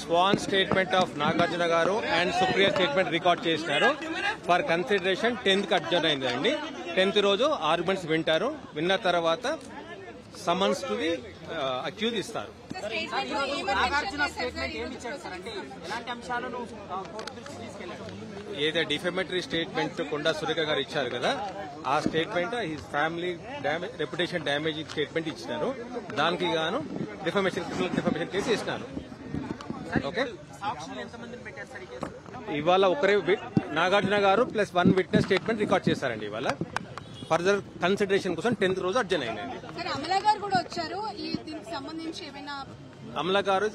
Schwann statement of Nagarjuna గారు and Supriya statement record చేసినారు. For consideration 10th adjourn అయిందండి. 10th రోజు ఆర్గ్యుమెంట్స్ వింటారు. విన్న తర్వాత సమన్స్ టు ది అక్యూజ్ ఇస్తారు. ఏదో డిఫెమేటరీ స్టేట్మెంట్ కొండా సురేఖ గారు ఇచ్చారు కదా, ఆ statement his family reputation damaging statement ఇచ్చినారు. దానికి గాను క్రిమినల్ డిఫమేషన్ కేసు ఇచ్చినారు. ఓకే, ఇవాళ ఒకరే నాగార్జున గారు ప్లస్ 1 విట్నెస్ స్టేట్మెంట్ రికార్డ్ చేశారండి. ఇవాళ ఫర్దర్ కన్సిడరేషన్ కోసం 10th రోజు అడ్జర్న్ అయిందండి. అమలా గారు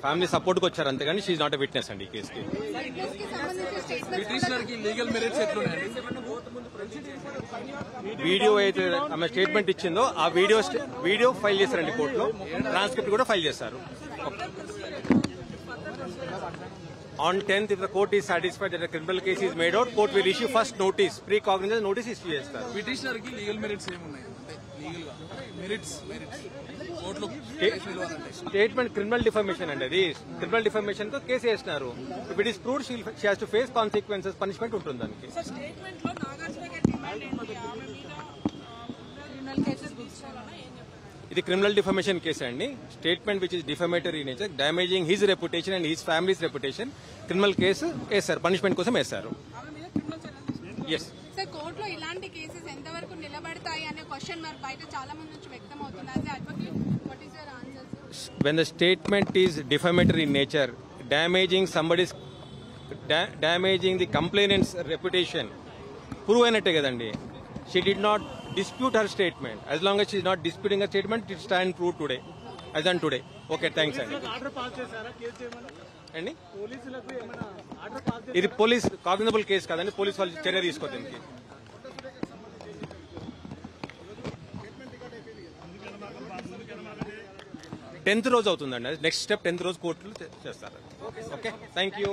ఫ్యామిలీ సపోర్ట్ కు వచ్చారు, అంతేగాని షీఈ్ నాట్ ఎ విట్నెస్ అండి ఈ కేసుకి. వీడియో అయితే ఆమె స్టేట్మెంట్ ఇచ్చిందో ఆ వీడియో ఫైల్ చేశారండి కోర్టులో. ట్రాన్స్క్రిప్ట్ కూడా ఫైల్ చేశారు. On 10th, if the court is satisfied that a criminal case is made out, court will issue first notice, pre-cognizance notice issue చేస్తారు. పిటిషనర్ కి లీగల్ మెరిట్స్ ఏమున్నాయి? లీగల్ గా మెరిట్స్ కోర్టులో statement criminal defamation అండి. అది criminal defamation తో case వేసినారు. If it is proved she has to face consequences, punishment ఉంటుంది దానికి. స్టేట్మెంట్ లో నాగార్జున గారి డిమాండ్ ఏంటి? ఆమె మీద క్రిమినల్ కేసెస్ బుక్ చేయాలని ఏం చెప్పారు? ఇది క్రిమినల్ డిఫమేషన్ కేసు అండి. Statement which is defamatory nature, damaging his reputation and his families reputation, criminal case వేశారు, పనిష్మెంట్ కోసం వేశారు. ఎస్ సార్, కోర్టులో ఇలాంటి కేసెస్ ఎంతవరకు నిలబడతాయి అనే క్వశ్చన్ మార్క్ బయట చాలా మంది నుంచి వ్యక్తం అవుతుంది. As advocate, what is your answer? When the statement is defamatory in nature, damaging the complainant's reputation, prove అయినట్టే కదండి. She did not dispute her statement. As long as she is not disputing her statement, it stand proved today, as done today. Okay, thanks అండి. అండి ఇది police cognisable case కదండి, police వాళ్ళు చర్య తీసుకోవాలి దీనికి. 10th రోజు అవుతుందండి. నెక్స్ట్ స్టెప్ 10th రోజు కోర్టులు చేస్తారు. Okay, thank you.